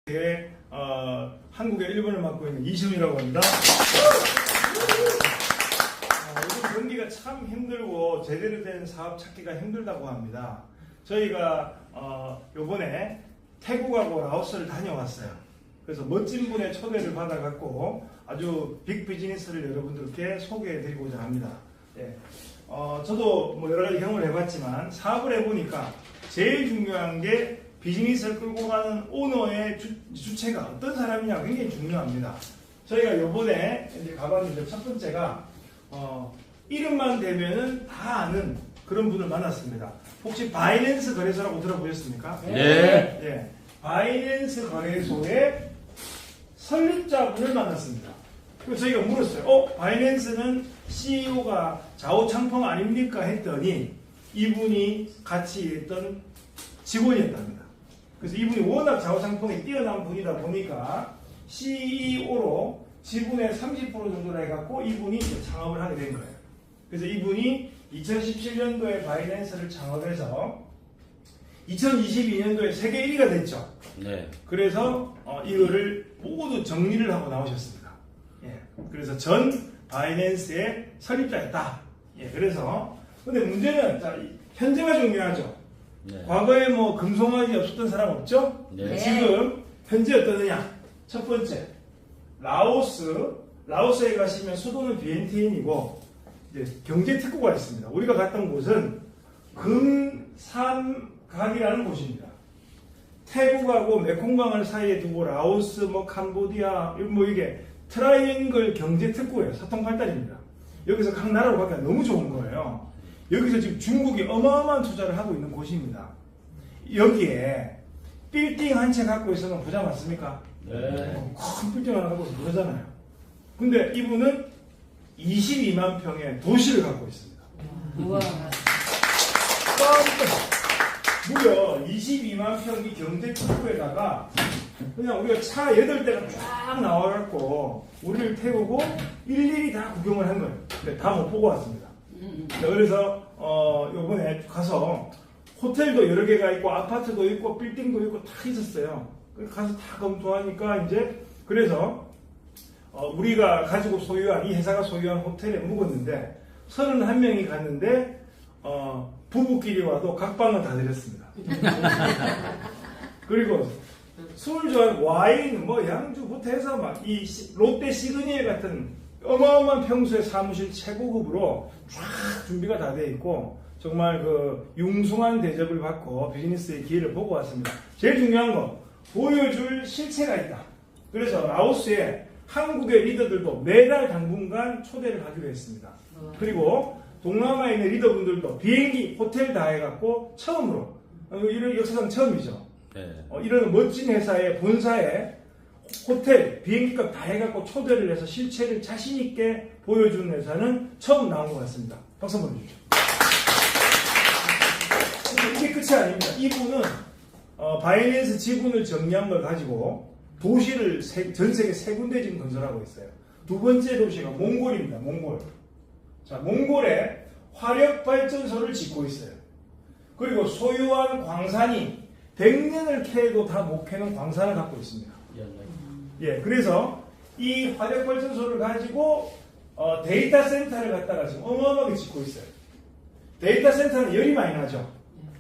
한국의 1번을 맡고 있는 이시훈이라고 합니다. 요즘 경기가 참 힘들고 제대로 된 사업 찾기가 힘들다고 합니다. 저희가 요번에 태국하고 라오스를 다녀왔어요. 그래서 멋진 분의 초대를 받아갖고 아주 빅 비즈니스를 여러분들께 소개해드리고자 합니다. 예. 저도 뭐 여러 가지 경험을 해봤지만 사업을 해보니까 제일 중요한 게 비즈니스를 끌고 가는 오너의 주체가 어떤 사람이냐 굉장히 중요합니다. 저희가 요번에 이제 가봤는데 첫 번째가 이름만 대면은 다 아는 그런 분을 만났습니다. 혹시 바이낸스 거래소라고 들어보셨습니까? 네. 네. 바이낸스 거래소의 설립자분을 만났습니다. 그래서 저희가 물었어요. 바이낸스는 CEO가 좌우창펑 아닙니까? 했더니 이분이 같이 일했던 직원이었답니다. 그래서 이분이 워낙 좌우창풍에 뛰어난 분이다 보니까 CEO로 지분의 30% 정도를 해갖고 이분이 이제 창업을 하게 된 거예요. 그래서 이분이 2017년도에 바이낸스를 창업해서 2022년도에 세계 1위가 됐죠. 네. 그래서 이거를 모두 정리를 하고 나오셨습니다. 예. 그래서 전 바이낸스의 설립자였다. 예. 그래서 근데 문제는 현재가 중요하죠. 네. 과거에 뭐 금송아지 없었던 사람 없죠? 네. 지금 현재 어떠느냐? 첫 번째 라오스에 가시면 수도는 비엔티엔이고 이제 경제 특구가 있습니다. 우리가 갔던 곳은 금삼각이라는 곳입니다. 태국하고 메콩강을 사이에 두고 라오스, 뭐 캄보디아, 뭐 이게 트라이앵글 경제 특구예요. 사통팔달입니다. 여기서 각 나라로 가기가 너무 좋은 거예요. 여기서 지금 중국이 어마어마한 투자를 하고 있는 곳입니다. 여기에 빌딩 한 채 갖고 있으면 부자 맞습니까? 네. 큰 빌딩 하나 갖고 있으면 그러잖아요. 근데 이분은 22만 평의 도시를 갖고 있습니다. 우와. 무려 22만 평이 경제 특구에다가 그냥 우리가 차 8대가 쫙 나와갖고 우리를 태우고 일일이 다 구경을 한 거예요. 근데 다 못 보고 왔습니다. 그래서 요번에 가서 호텔도 여러 개가 있고 아파트도 있고 빌딩도 있고 다 있었어요. 가서 다 검토하니까 이제 그래서 우리가 가지고 소유한 이 회사가 소유한 호텔에 묵었는데 31명이 갔는데 부부끼리 와도 각 방은 다 드렸습니다. 그리고 술 좋아하는 와인 뭐 양주부터 해서 막 이 롯데 시그니엘 같은 어마어마한 평수의 사무실 최고급으로 쫙 준비가 다 되어 있고 정말 그 융숭한 대접을 받고 비즈니스의 기회를 보고 왔습니다. 제일 중요한 거 보여줄 실체가 있다. 그래서 라오스에 한국의 리더들도 매달 당분간 초대를 하기로 했습니다. 그리고 동남아에 있는 리더분들도 비행기, 호텔 다 해갖고 처음으로 이런 역사상 처음이죠. 네. 이런 멋진 회사의 본사에 호텔, 비행기값 다 해갖고 초대를 해서 실체를 자신있게 보여주는 회사는 처음 나온 것 같습니다. 박수 한번 주시죠. 이게 끝이 아닙니다. 이분은 바이낸스 지분을 정리한 걸 가지고 도시를 전 세계 3군데 지금 건설하고 있어요. 두 번째 도시가 몽골입니다. 몽골. 자, 몽골에 화력발전소를 짓고 있어요. 그리고 소유한 광산이 100년을 캐도 다 못 캐는 광산을 갖고 있습니다. 예, 그래서 이 화력발전소를 가지고 데이터 센터를 갖다가 지금 어마어마하게 짓고 있어요. 데이터 센터는 열이 많이 나죠.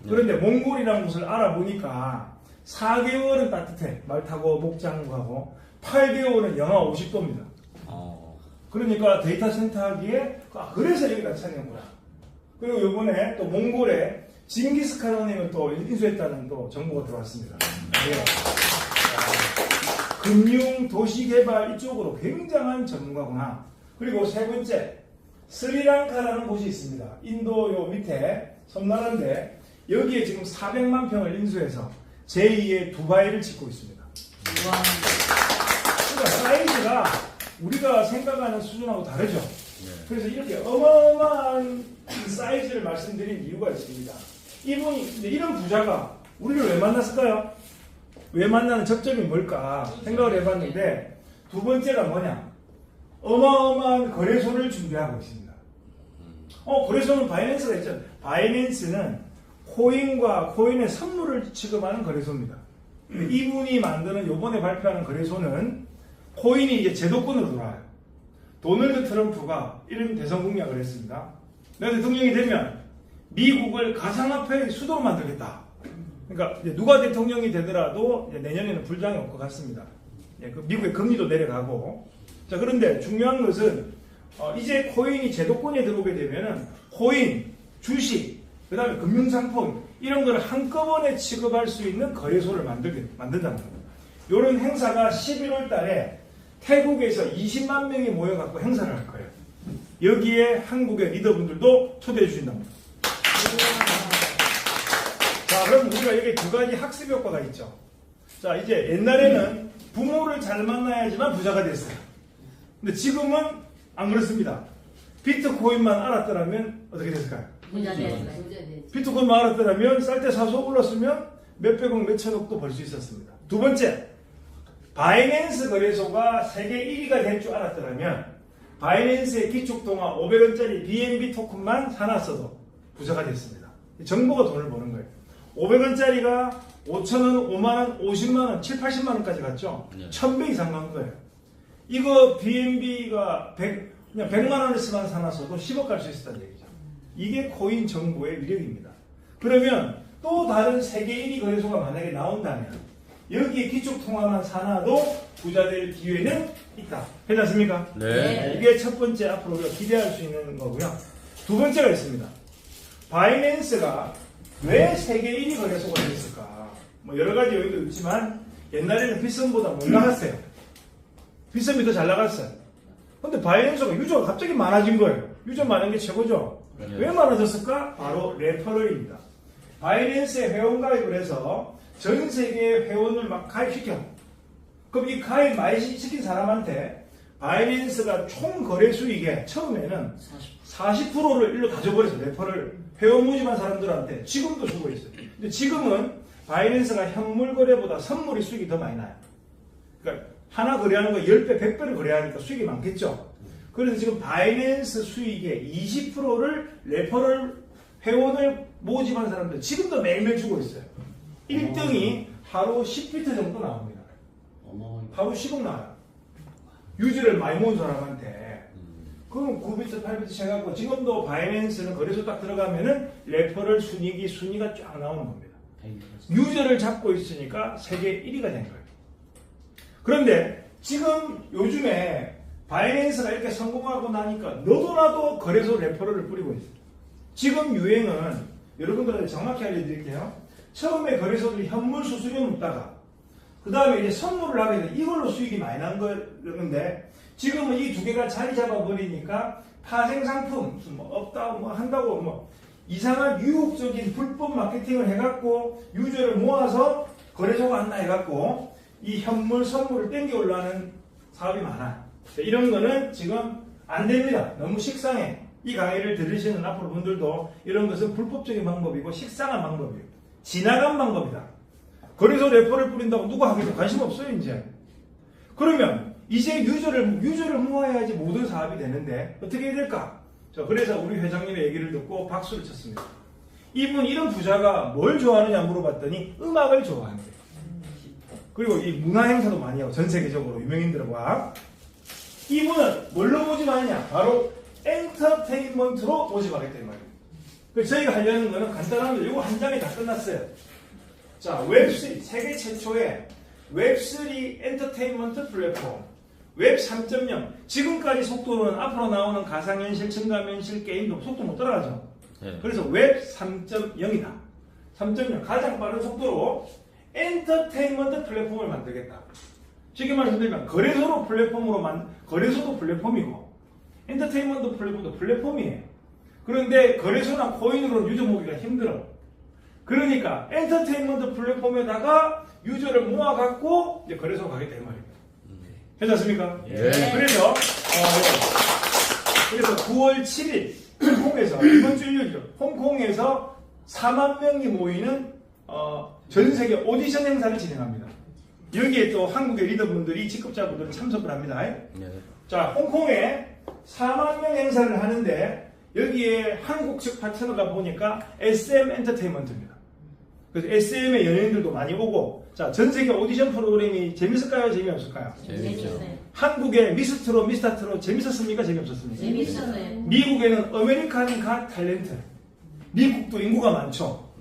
그런데 몽골이라는 곳을 알아보니까 4개월은 따뜻해. 말 타고 목장 가고 8개월은 영하 50도입니다. 그러니까 데이터 센터 하기에 그래서 여기다 찾는구나. 그리고 이번에 또 몽골에 징기스칸 원행을 또 인수했다는 또 정보가 들어왔습니다. 네. 금융, 도시개발 이쪽으로 굉장한 전문가구나. 그리고 세 번째, 스리랑카라는 곳이 있습니다. 인도 요 밑에 섬나라인데 여기에 지금 400만 평을 인수해서 제2의 두바이를 짓고 있습니다. 우와. 그러니까 사이즈가 우리가 생각하는 수준하고 다르죠. 그래서 이렇게 어마어마한 사이즈를 말씀드린 이유가 있습니다. 이분이 이런 부자가 우리를 왜 만났을까요? 왜 만나는 접점이 뭘까 생각을 해봤는데 두 번째가 뭐냐? 어마어마한 거래소를 준비하고 있습니다. 거래소는 바이낸스가 있죠. 바이낸스는 코인과 코인의 선물을 취급하는 거래소입니다. 이분이 만드는 요번에 발표하는 거래소는 코인이 이제 제도권으로 돌아와요. 도널드 트럼프가 이런 대선 공약을 했습니다. 내가 대통령이 되면 미국을 가상화폐의 수도로 만들겠다. 그러니까 이제 누가 대통령이 되더라도 이제 내년에는 불장이 올 것 같습니다. 그 미국의 금리도 내려가고. 자, 그런데 중요한 것은 이제 코인이 제도권에 들어오게 되면은 코인, 주식, 그 다음에 금융상품 이런 걸 한꺼번에 취급할 수 있는 거래소를 만든다는 겁니다. 이런 행사가 11월 달에 태국에서 20만 명이 모여갖고 행사를 할 거예요. 여기에 한국의 리더분들도 초대해 주신답니다. 자, 그럼 우리가 여기 두 가지 학습 효과가 있죠. 자, 이제 옛날에는 부모를 잘 만나야지만 부자가 됐어요. 근데 지금은 안 그렇습니다. 비트코인만 알았더라면 어떻게 됐을까요? 비트코인만 알았더라면 쌀 때 사서 올랐으면 몇백억, 몇천억도 벌 수 있었습니다. 두 번째, 바이낸스 거래소가 세계 1위가 될 줄 알았더라면 바이낸스의 기축통화 500원짜리 BNB 토큰만 사놨어도 부자가 됐습니다. 정보가 돈을 버는 거예요. 500원짜리가 5,000원, 5만원, 50만원, 7, 80만원까지 갔죠? 1000배 이상 간 거예요. 이거 BNB가 그냥 100만원에서만 사놨어도 10억 갈 수 있었다는 얘기죠. 이게 코인 정보의 위력입니다. 그러면 또 다른 세계 1위 거래소가 만약에 나온다면 여기에 기축통화만 사놔도 부자 될 기회는 있다. 괜찮습니까? 네. 이게 첫 번째 앞으로 우리가 기대할 수 있는 거고요. 두 번째가 있습니다. 바이낸스가 왜 세계 1위 거래소가 됐을까? 뭐 여러 가지 요인도 있지만 옛날에는 빗썸보다 못 나갔어요. 빗썸이 더 잘 나갔어요. 근데 바이낸스가 유저가 갑자기 많아진 거예요. 유저 많은 게 최고죠. 네. 왜 많아졌을까? 바로 레퍼럴입니다. 바이낸스에 회원 가입을 해서 전 세계의 회원을 막 가입시켜. 그럼 이 가입 많이 시킨 사람한테 바이낸스가 총 거래 수익의 처음에는 40%를 일로 다 줘버렸어요. 레퍼럴 회원 모집한 사람들한테 지금도 주고 있어요. 근데 지금은 바이낸스가 현물 거래보다 선물이 수익이 더 많이 나요. 그러니까 하나 거래하는 거 10배, 100배를 거래하니까 수익이 많겠죠. 그래서 지금 바이낸스 수익의 20%를 레퍼럴 회원을 모집한 사람들 지금도 매일매일 주고 있어요. 1등이 하루 10비트 정도 나옵니다. 하루 10억 나와요. 유지를 많이 모은 사람한테. 그럼 9비트, 8비트 해갖고 지금도 바이낸스는 거래소 딱 들어가면은 레퍼럴 순위가 쫙 나오는 겁니다. 유저를 잡고 있으니까 세계 1위가 된 거예요. 그런데 지금 요즘에 바이낸스가 이렇게 성공하고 나니까 너도 나도 거래소 레퍼럴을 뿌리고 있어요. 지금 유행은 여러분들한테 정확히 알려드릴게요. 처음에 거래소들이 현물 수수료 묻다가 그 다음에 이제 선물을 하게 돼 이걸로 수익이 많이 난 거였는데 지금은 이 두 개가 자리 잡아버리니까 파생상품 뭐 없다고 뭐 한다고 뭐 이상한 유혹적인 불법 마케팅을 해갖고 유저를 모아서 거래소가 한다 해갖고 이 현물 선물을 땡겨 올라가는 사업이 많아. 이런 거는 지금 안 됩니다. 너무 식상해. 이 강의를 들으시는 앞으로 분들도 이런 것은 불법적인 방법이고 식상한 방법이에요. 지나간 방법이다. 거래소 레퍼를 뿌린다고 누가 하기도 관심 없어요, 이제. 그러면 이제 유저를 모아야지 모든 사업이 되는데 어떻게 해야 될까? 자, 그래서 우리 회장님의 얘기를 듣고 박수를 쳤습니다. 이분 이런 부자가 뭘 좋아하느냐 물어봤더니 음악을 좋아한대요. 그리고 이 문화 행사도 많이 하고 전 세계적으로 유명인들과 이분은 뭘로 모집하느냐? 바로 엔터테인먼트로 모집하겠다는 말이에요. 그래서 저희가 하려는 거는 간단합니다. 이거 한 장에 다 끝났어요. 자, 웹3, 세계 최초의 웹3 엔터테인먼트 플랫폼, 웹 3.0. 지금까지 속도는 앞으로 나오는 가상현실, 첨가현실 게임도 속도 못 따라가죠. 네. 그래서 웹 3.0이다. 3.0 가장 빠른 속도로 엔터테인먼트 플랫폼을 만들겠다. 쉽게 말씀드리면 거래소도 플랫폼이고 엔터테인먼트 플랫폼도 플랫폼이에요. 그런데 거래소나 코인으로 유저 모으기가 힘들어. 그러니까 엔터테인먼트 플랫폼에다가 유저를 모아갖고 이제 거래소 가겠다 이 말입니다. 괜찮습니까? 예. 그래서 9월 7일 홍콩에서 이번 주 일요일이죠. 홍콩에서 4만 명이 모이는 전 세계 오디션 행사를 진행합니다. 여기에 또 한국의 리더분들이 직급자분들은 참석을 합니다. 네. 자, 홍콩에 4만 명 행사를 하는데 여기에 한국 측 파트너가 보니까 SM 엔터테인먼트입니다. 그래서 SM의 연예인들도 많이 오고, 자, 전 세계 오디션 프로그램이 재밌을까요? 재미없을까요? 재밌죠. 한국의 미스트롯, 미스터트롯 재밌었습니까? 재미없었습니까? 재밌었어요. 미국에는 아메리칸 갓 탤런트. 미국도 인구가 많죠.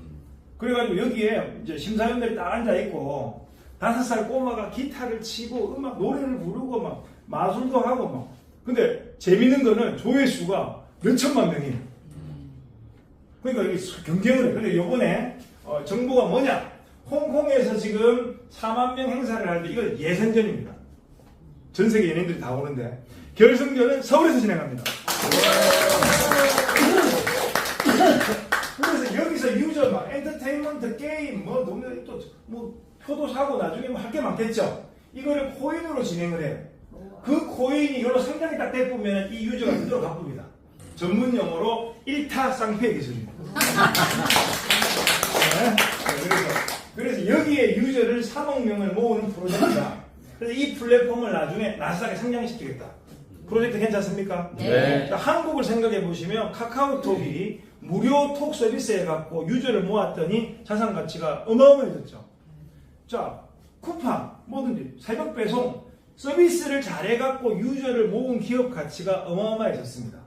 그래가지고 여기에 이제 심사위원들이 딱 앉아있고, 5살 꼬마가 기타를 치고, 음악, 노래를 부르고, 막, 마술도 하고, 막. 근데 재밌는 거는 조회수가 몇 천만 명이에요. 그러니까 여기 경쟁을 해. 근데 요번에, 정보가 뭐냐? 홍콩에서 지금 4만 명 행사를 하는데, 이거 예선전입니다. 전 세계 연예인들이 다 오는데, 결승전은 서울에서 진행합니다. 그래서 여기서 유저 막 엔터테인먼트 게임 뭐 동네 또뭐 표도 사고 나중에 뭐 할 게 많겠죠. 이거를 코인으로 진행을 해요. 그 코인이 이걸로 성장이 딱 돼보면 이 유저가 그대로 갚습니다. 전문 용어로 1타 쌍폐 기술입니다. 네? 그래서 여기에 유저를 3억 명을 모으는 프로젝트다. 그래서 이 플랫폼을 나중에 나스닥에 상장시키겠다. 프로젝트 괜찮습니까? 네. 한국을 생각해 보시면 카카오톡이 무료 톡 서비스 해갖고 유저를 모았더니 자산 가치가 어마어마해졌죠. 자, 쿠팡, 뭐든지 새벽 배송 서비스를 잘해갖고 유저를 모은 기업 가치가 어마어마해졌습니다.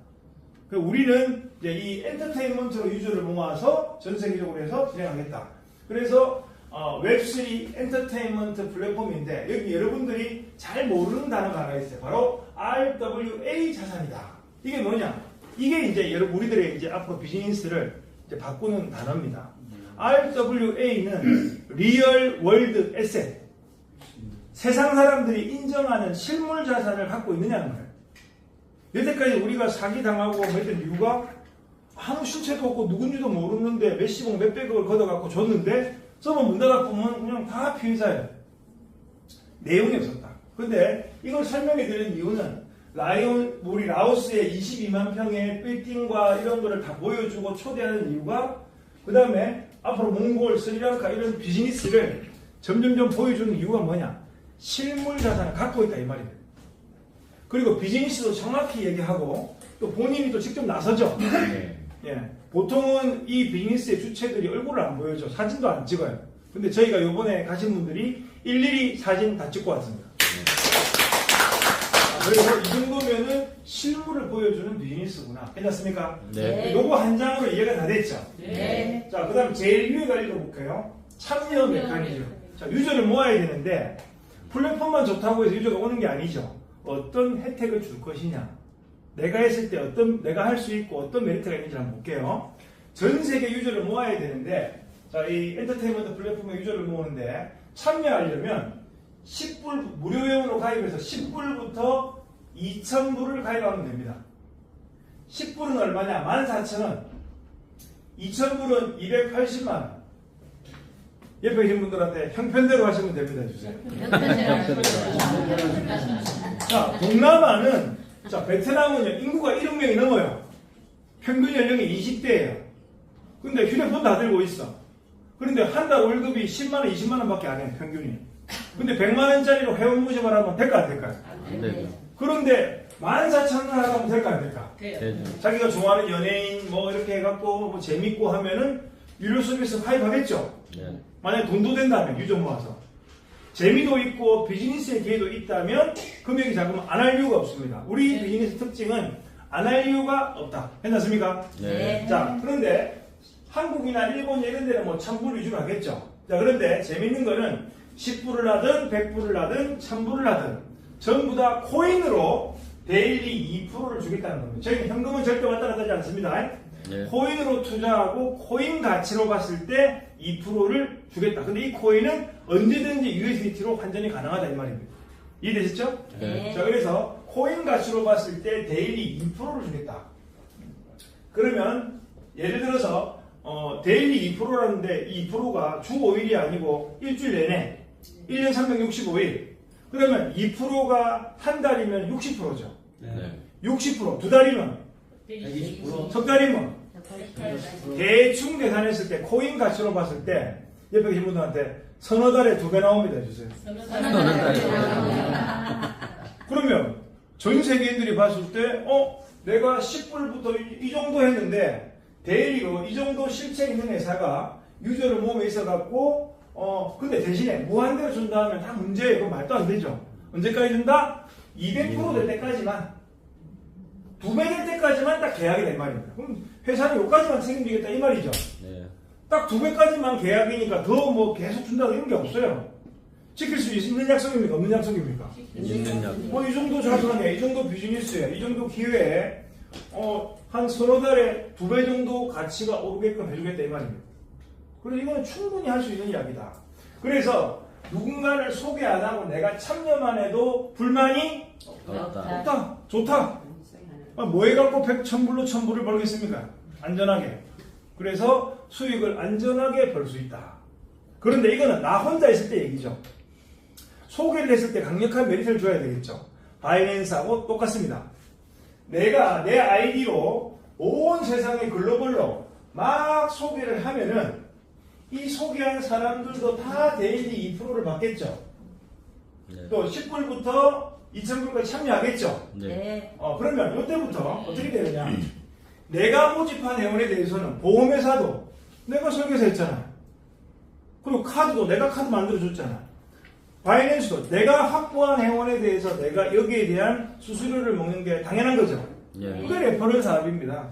우리는 이제 이 엔터테인먼트로 유저를 모아서 전 세계적으로 해서 진행하겠다. 그래서 웹3 엔터테인먼트 플랫폼인데 여기 여러분들이 잘 모르는 단어가 하나 있어요. 바로 RWA 자산이다. 이게 뭐냐? 이게 이제 여러분 우리들의 이제 앞으로 비즈니스를 이제 바꾸는 단어입니다. RWA는 리얼 월드 에셋. 세상 사람들이 인정하는 실물 자산을 갖고 있느냐는 거예요. 여태까지 우리가 사기당하고 했던 이유가 아무 실체도 없고 누군지도 모르는데 몇십억 몇백억을 걷어갖고 줬는데 서버 문 닫아보면 그냥 다 피해자예요. 내용이 없었다. 근데 이걸 설명해 드리는 이유는 우리 라오스의 22만 평의 빌딩과 이런 거를 다 보여주고 초대하는 이유가 그 다음에 앞으로 몽골, 스리랑카 이런 비즈니스를 점점점 보여주는 이유가 뭐냐? 실물 자산을 갖고 있다 이 말이에요. 그리고 비즈니스도 정확히 얘기하고 또 본인이 또 직접 나서죠. 네. 예. 보통은 이 비즈니스의 주체들이 얼굴을 안 보여줘. 사진도 안 찍어요. 근데 저희가 요번에 가신 분들이 일일이 사진 다 찍고 왔습니다. 그래서 이 정도면은 실물을 보여주는 비즈니스구나. 괜찮습니까? 네. 요거 한 장으로 이해가 다 됐죠? 네. 자, 그 다음 제일 위에가 읽어볼게요. 참여 메커니즘. 자, 유저를 모아야 되는데 플랫폼만 좋다고 해서 유저가 오는 게 아니죠. 어떤 혜택을 줄 것이냐. 내가 했을 때 내가 할 수 있고 어떤 메리트가 있는지 한번 볼게요. 전 세계 유저를 모아야 되는데, 자, 이 엔터테인먼트 플랫폼에 유저를 모으는데, 참여하려면 10불, 무료 회원으로 가입해서 10불부터 2,000불을 가입하면 됩니다. 10불은 얼마냐? 14,000원. 2,000불은 280만원. 옆에 계신 분들한테 형편대로 하시면 됩니다. 주세요. 자, 동남아는 자, 베트남은요, 인구가 1억 명이 넘어요. 평균 연령이 20대예요. 근데 휴대폰 다 들고 있어. 그런데 한 달 월급이 10만원, 20만원 밖에 안 해요, 평균이. 근데 100만원짜리로 회원 모집을 하면 될까, 안 될까요? 네. 그런데 14,000원 하면 될까, 안 될까? 네. 자기가 좋아하는 연예인 뭐 이렇게 해갖고 뭐 재밌고 하면은 유료 서비스 가입하겠죠? 네. 만약에 돈도 된다면, 유저 모아서. 재미도 있고 비즈니스의 기회도 있다면 금액이 작으면 안 할 이유가 없습니다. 우리 비즈니스 특징은 안 할 이유가 없다. 괜찮습니까? 네. 자, 그런데 한국이나 일본 이런 데는 뭐 1,000불 위주로 하겠죠. 자, 그런데 재밌는 거는 10불을 하든 100불을 하든 1,000불을 하든 전부 다 코인으로 데일리 2%를 주겠다는 겁니다. 저희는 현금은 절대 왔다 갔다 하지 않습니다. 네. 코인으로 투자하고 코인 가치로 봤을 때 2%를 주겠다. 근데 이 코인은 언제든지 USDT로 환전이 가능하다 이 말입니다. 이해되셨죠? 네. 자, 그래서 코인 가치로 봤을 때 데일리 2%를 주겠다. 그러면 예를 들어서 데일리 2%라는데 이 2%가 주 5일이 아니고 일주일 내내 1년 365일. 그러면 2%가 한 달이면 60%죠. 네. 60%, 두 달이면 120%. 석 달이면 대충 계산했을 때 코인 가치로 봤을 때 옆에 계신 분들한테 서너 달에 2배 나옵니다. 해주세요. 그러면 전 세계인들이 봤을 때 내가 10불부터 이 정도 했는데 데일리로 이 정도 실체 있는 회사가 유저를 몸에 있어갖고 근데 대신에 무한대로 준다 하면 다 문제예요. 그건 말도 안 되죠. 언제까지 준다? 200% 될 때까지만, 2배 될 때까지만 딱 계약이 된 말입니다. 그럼 회사는 여기까지만 책임지겠다 이 말이죠. 네. 딱 2배까지만 계약이니까 더 뭐 계속 준다 이런 게 없어요. 지킬 수 있는 약속입니까? 없는 약속입니까? 있는 약. 뭐 이 정도 자산에, 이 정도 비즈니스에, 이 정도 기회에 한 서너 달에 2배 정도 가치가 오르게끔 해주겠다 이 말입니다. 그래서 이거는 충분히 할 수 있는 이야기다. 그래서 누군가를 소개 안 하고 내가 참여만 해도 불만이 없다. 없다. 좋다. 뭐 해갖고 100,000불로 1,000불을 벌겠습니까? 안전하게. 그래서 수익을 안전하게 벌 수 있다. 그런데 이거는 나 혼자 있을 때 얘기죠. 소개를 했을 때 강력한 메리트를 줘야 되겠죠. 바이낸스하고 똑같습니다. 내가 내 아이디로 온 세상의 글로벌로 막 소개를 하면은 이 소개한 사람들도 다 데일리 2%를 받겠죠. 네. 또 10불부터 2,000불까지 참여하겠죠. 네. 그러면 이때부터 어떻게 되느냐. 내가 모집한 회원에 대해서는 보험회사도 내가 설계해서 했잖아. 그리고 카드도 내가 카드 만들어줬잖아. 바이낸스도 내가 확보한 회원에 대해서 내가 여기에 대한 수수료를 먹는 게 당연한 거죠. 예. 그게 레퍼럴 사업입니다.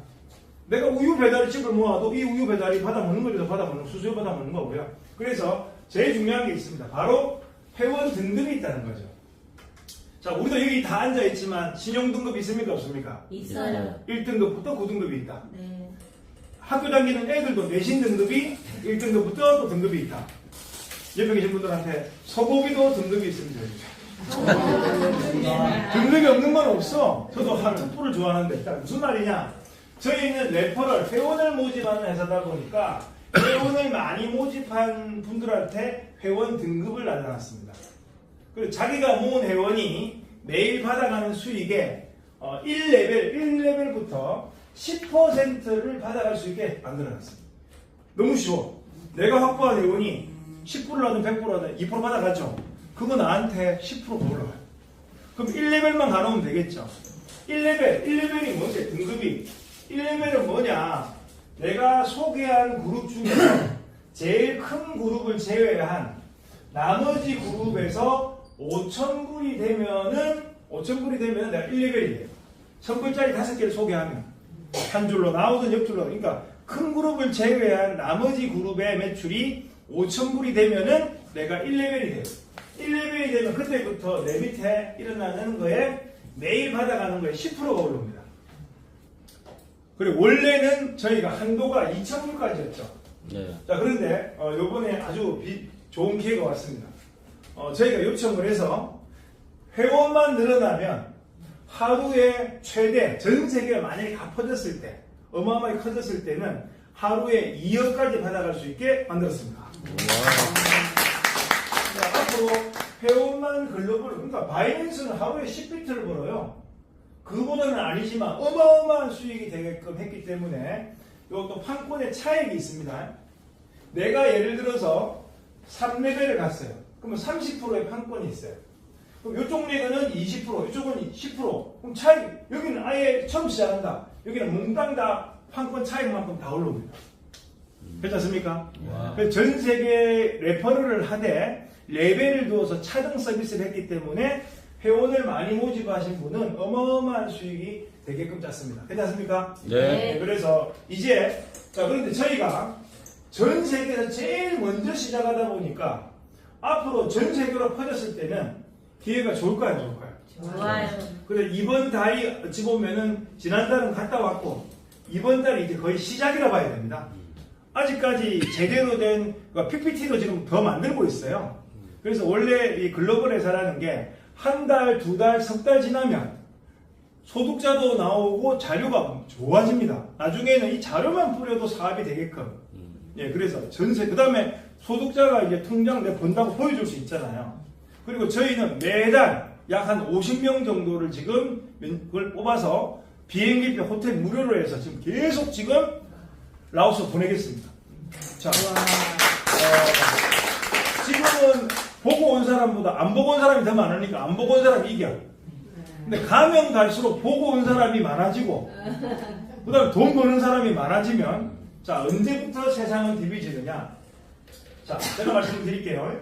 내가 우유 배달집을 모아도 이 우유 배달이 받아먹는 거에서 받아먹는 수수료 받아먹는 거고요. 그래서 제일 중요한 게 있습니다. 바로 회원 등급이 있다는 거죠. 자, 우리도 여기 다 앉아있지만 신용등급이 있습니까? 없습니까? 있어요. 1등급부터 9등급이 있다. 네. 학교 다니는 애들도 내신 등급이 1등급부터 또 등급이 있다. 옆에 계신 분들한테 서보기도 등급이 있습니다. 등급이 없는 건 없어. 저도 한 툭불을 좋아하는데 무슨 말이냐. 저희는 레퍼럴, 회원을 모집하는 회사다 보니까 회원을 많이 모집한 분들한테 회원 등급을 나눠놨습니다. 그리고 자기가 모은 회원이 매일 받아가는 수익의 1레벨부터 10%를 받아갈 수 있게 만들어놨습니다. 너무 쉬워. 내가 확보한 회원이 10%를 하든 100%를 하든 2% 받아가죠. 그거 나한테 10% 더 올라가요. 그럼 1레벨만 가놓으면 되겠죠. 1레벨이 뭔데? 등급이. 1레벨은 뭐냐? 내가 소개한 그룹 중에서 제일 큰 그룹을 제외한 나머지 그룹에서 5,000불이 되면은 내가 1레벨이에요. 1,000불짜리 5개를 소개하면 한 줄로 나오든 옆줄로, 그러니까 큰 그룹을 제외한 나머지 그룹의 매출이 5,000불이 되면은 내가 1레벨이 돼요. 1레벨이 되면 그때부터 내 밑에 일어나는 거에 매일 받아가는 거에 10%가 올라옵니다. 그리고 원래는 저희가 한도가 2,000불까지였죠. 네. 자, 그런데 요번에 아주 좋은 기회가 왔습니다. 저희가 요청을 해서 회원만 늘어나면 하루에 최대 전 세계가 만약에 다 퍼졌을 때, 어마어마하게 커졌을 때는 하루에 2억까지 받아갈 수 있게 만들었습니다. 자, 앞으로 회원만 글로벌, 그러니까 바이낸스는 하루에 10비트를 벌어요. 그보다는 아니지만 어마어마한 수익이 되게끔 했기 때문에 이것도 판권의 차익이 있습니다. 내가 예를 들어서 3레벨을 갔어요. 그러면 30%의 판권이 있어요. 그럼 이쪽 레벨은 20%, 이쪽은 10%. 그럼 차익, 여기는 아예 처음 시작한다. 여기는 몽땅 다 판권 차익만큼 다 올라옵니다. 그렇지 않습니까? 그래서 전 세계 레퍼럴을 하되 레벨을 두어서 차등 서비스를 했기 때문에 회원을 많이 모집하신 분은 어마어마한 수익이 되게끔 짰습니다. 괜찮습니까? 네. 그래서 이제, 자, 그런데 저희가 전 세계에서 제일 먼저 시작하다 보니까 앞으로 전 세계로 퍼졌을 때는 기회가 좋을까요? 안 좋을까요? 좋아요. 그래, 이번 달이 어찌 보면은 지난달은 갔다 왔고 이번 달이 이제 거의 시작이라 봐야 됩니다. 아직까지 제대로 된 PPT도 지금 더 만들고 있어요. 그래서 원래 이 글로벌 회사라는 게 한 달, 두 달, 석 달 지나면 소득자도 나오고 자료가 좋아집니다. 나중에는 이 자료만 뿌려도 사업이 되게끔. 예, 그래서 전세, 그 다음에 소득자가 이제 통장 내 번다고 보여줄 수 있잖아요. 그리고 저희는 매달 약 한 50명 정도를 지금 그걸 뽑아서 비행기표, 호텔 무료로 해서 지금 계속 지금 라오스 보내겠습니다. 자, 지금은 보고 온 사람보다 안 보고 온 사람이 더 많으니까 안 보고 온 사람이 이겨. 근데 가면 갈수록 보고 온 사람이 많아지고, 그 다음에 돈 버는 사람이 많아지면 자, 언제부터 세상은 디비지느냐? 자, 제가 말씀드릴게요.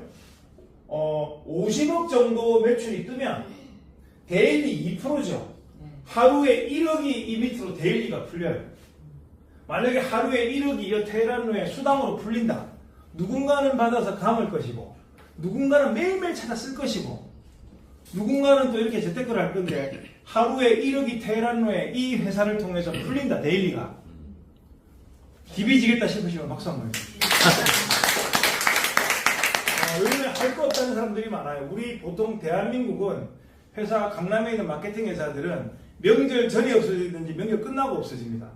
50억 정도 매출이 뜨면 데일리 2%죠. 하루에 1억이 이 밑으로 데일리가 풀려요. 만약에 하루에 1억이 이 테헤란로에 수당으로 풀린다. 누군가는 받아서 감을 것이고, 누군가는 매일매일 찾아 쓸 것이고, 누군가는 또 이렇게 재테크를 할 건데, 하루에 1억이 테헤란로에 이 회사를 통해서 풀린다, 데일리가. 디비지겠다 싶으시면 박수 한번 해주세요. 요즘에 할 거 없다는 사람들이 많아요. 우리 보통 대한민국은 회사, 강남에 있는 마케팅 회사들은 명절 전에 없어지든지 명절 끝나고 없어집니다.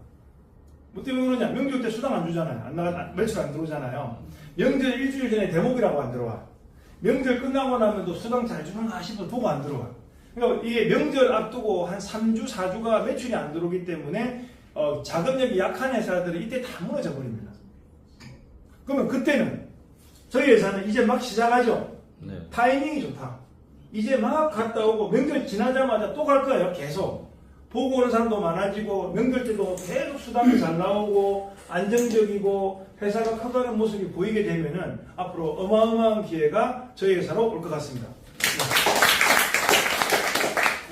뭐 때문에 그러냐? 명절 때 수당 안 주잖아요. 매출 안 들어오잖아요. 명절 일주일 전에 대목이라고 안 들어와. 명절 끝나고 나면 또 수당 잘 주는가 싶어서 보고 안 들어와. 그러니까 이게 명절 앞두고 한 3주, 4주가 매출이 안 들어오기 때문에 자금력이 약한 회사들은 이때 다 무너져 버립니다. 그러면 그때는 저희 회사는 이제 막 시작하죠. 네. 타이밍이 좋다. 이제 막 갔다 오고 명절 지나자마자 또 갈 거예요. 계속. 보고 오는 사람도 많아지고 명절 때도 계속 수당이 잘 나오고 안정적이고 회사가 커가는 모습이 보이게 되면은 앞으로 어마어마한 기회가 저희 회사로 올 것 같습니다.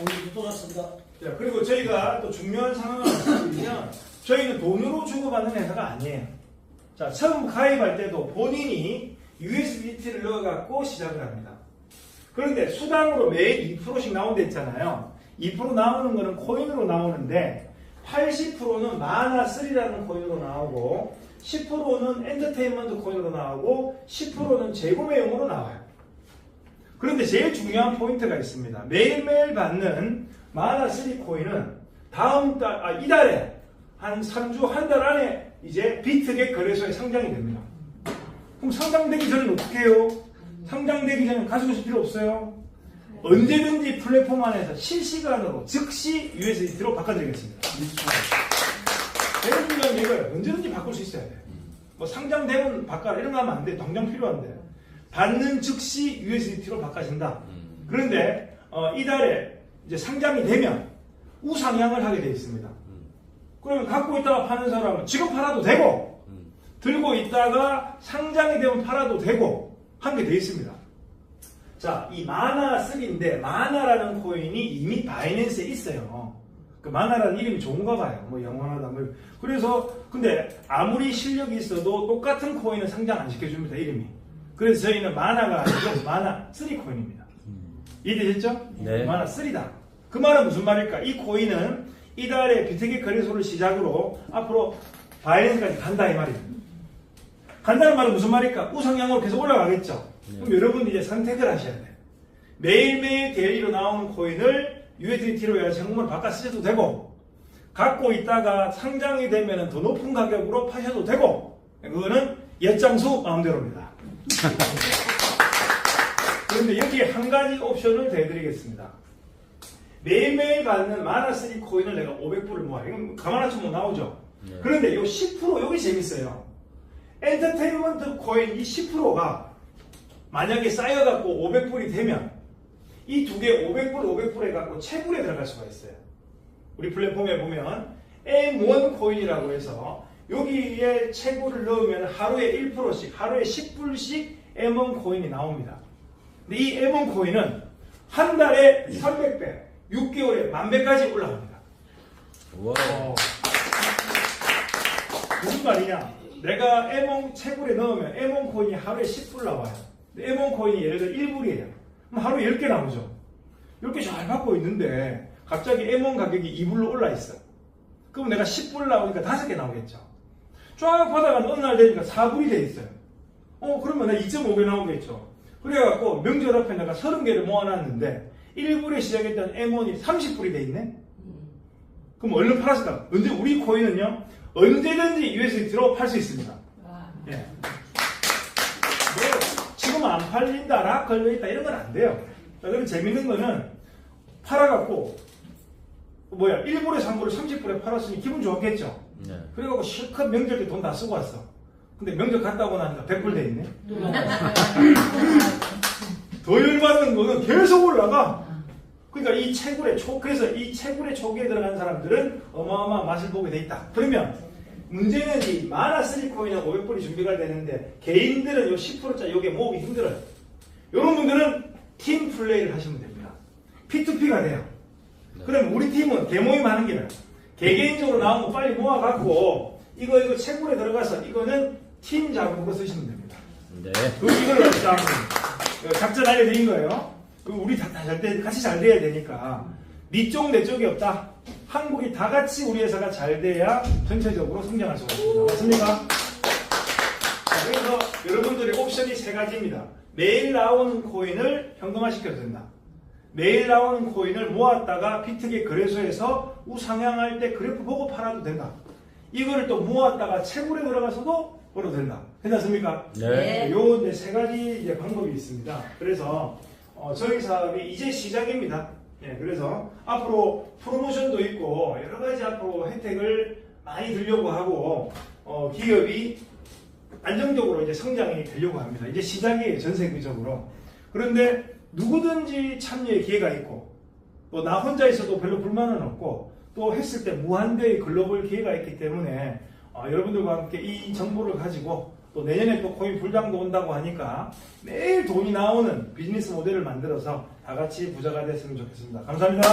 오늘도 또 갔습니다. 자, 그리고 저희가 또 중요한 상황을 말씀드리면 저희는 돈으로 주고받는 회사가 아니에요. 자, 처음 가입할 때도 본인이 USDT를 넣어갖고 시작을 합니다. 그런데 수당으로 매일 2%씩 나온다 했잖아요. 2% 나오는 거는 코인으로 나오는데 80%는 마나3라는 코인으로 나오고 10%는 엔터테인먼트 코인으로 나오고 10%는 재구매용으로 나와요. 그런데 제일 중요한 포인트가 있습니다. 매일매일 받는 마나3 코인은 이달에 한 3주, 한 달 안에 이제 비트겟 거래소에 상장이 됩니다. 그럼 상장되기 전에 어떻게 해요? 상장되기 전에 가지고 있을 필요 없어요. 언제든지 플랫폼 안에서 실시간으로 즉시 USDT로 바꿔드리겠습니다. 제일 중요한 이거예요. 언제든지 바꿀 수 있어야 돼요. 뭐 상장되면 바꿔라 이런 거 하면 안 돼. 당장 필요한데. 받는 즉시 USDT로 바꿔진다. 그런데 이달에 이제 상장이 되면 우상향을 하게 되어 있습니다. 그러면 갖고 있다가 파는 사람은 지금 팔아도 되고 들고 있다가 상장이 되면 팔아도 되고 한 게 되어 있습니다. 자, 이 마나3인데 마나라는 코인이 이미 바이낸스에 있어요. 그 마나라는 이름이 좋은가 봐요. 뭐 영원하다. 뭐. 그래서 근데 아무리 실력이 있어도 똑같은 코인은 상장 안 시켜줍니다. 이름이. 그래서 저희는 마나가 아니고 마나3 코인입니다. 이해되셨죠? 네. 마나3다. 그 말은 무슨 말일까? 이 코인은 이달에 비트겟 거래소를 시작으로 앞으로 바이낸스까지 간다 이 말입니다. 간다는 말은 무슨 말일까? 우상향으로 계속 올라가겠죠. 그럼 여러분 이제 선택을 하셔야 돼요. 매일매일 데일리로 나오는 코인을 USDT로 해서 현금으로 바꿔 쓰셔도 되고 갖고 있다가 상장이 되면 더 높은 가격으로 파셔도 되고 그거는 엿장수 마음대로입니다. 그런데 여기에 한 가지 옵션을 더해드리겠습니다. 매일매일 받는 마나3 코인을 내가 500불을 모아. 이건 가만 맞추면 나오죠. 네. 그런데 이 10% 여기 재밌어요. 엔터테인먼트 코인 이 10%가 만약에 쌓여갖고 500불이 되면 이 두 개 500불 해갖고 채굴에 들어갈 수가 있어요. 우리 플랫폼에 보면 M1 코인이라고 해서 여기에 채굴을 넣으면 하루에 1%씩 하루에 10불씩 M1 코인이 나옵니다. 근데 이 M1 코인은 한 달에 300배 6개월에 10,000배까지 올라갑니다. 와. 무슨 말이냐? 내가 M1 채굴에 넣으면 M1 코인이 하루에 10불 나와요. 근데 M1 코인이 예를 들어 1불이에요. 그럼 하루에 10개 나오죠. 10개 잘 받고 있는데 갑자기 M1 가격이 2불로 올라 있어. 그럼 내가 10불 나오니까 5개 나오겠죠. 쫙 받아가 어느 날 되니까 4불이 돼 있어요. 그러면 내가 2.5개 나오겠죠. 그래갖고 명절 앞에 내가 30개를 모아놨는데 1불에 시작했던 M1이 30불이 돼 있네? 그럼 얼른 팔았을까? 근데 우리 코인은요, 언제든지 USDT로 팔 수 있습니다. 예. 뭐, 지금 안 팔린다, 락 걸려있다, 이런 건 안 돼요. 자, 그럼 재밌는 거는, 팔아갖고, 1불에 3불을 30불에 팔았으니 기분 좋았겠죠? 네. 그래갖고 실컷 명절 때 돈 다 쓰고 왔어. 근데 명절 갔다 오고 나니까 100불 돼 있네? 더 열받는 거는 계속 올라가. 그러니까 이 채굴의 그래서 이 채굴의 초기에 들어간 사람들은 어마어마한 맛을 보게 돼 있다. 그러면 문제는 이 마나 3코인은 500불이 준비가 되는데 개인들은 요 10%짜리 요게 모으기 힘들어요. 이런 분들은 팀 플레이를 하시면 됩니다. P2P가 돼요. 그럼 우리 팀은 개모임 하는 게 나아요. 개개인적으로 나온 거 빨리 모아갖고 이거 채굴에 들어가서 이거는 팀 작업으로 쓰시면 됩니다. 네. 이걸 작전 알려드린 거예요. 우리 같이 잘 돼야 되니까 니 쪽 내 쪽이 없다. 한국이 다 같이 우리 회사가 잘 돼야 전체적으로 성장할 수가 있습니다. 맞습니까? 자, 그래서 여러분들의 옵션이 세 가지입니다. 매일 나오는 코인을 현금화 시켜도 된다. 매일 나오는 코인을 모았다가 비트게 거래소에서 우상향할 때 그래프 보고 팔아도 된다. 이거를 또 모았다가 채굴에 들어가서도 벌어도 된다. 괜찮습니까? 네. 요 세 가지 이제 방법이 있습니다. 그래서 저희 사업이 이제 시작입니다. 예, 그래서 앞으로 프로모션도 있고 여러 가지 앞으로 혜택을 많이 들려고 하고 기업이 안정적으로 이제 성장이 되려고 합니다. 이제 시작이에요, 전 세계적으로. 그런데 누구든지 참여의 기회가 있고 또 나 혼자 있어도 별로 불만은 없고 또 했을 때 무한대의 글로벌 기회가 있기 때문에 여러분들과 함께 이 정보를 가지고 또 내년에 또 코인 불장도 온다고 하니까 매일 돈이 나오는 비즈니스 모델을 만들어서 다 같이 부자가 됐으면 좋겠습니다. 감사합니다.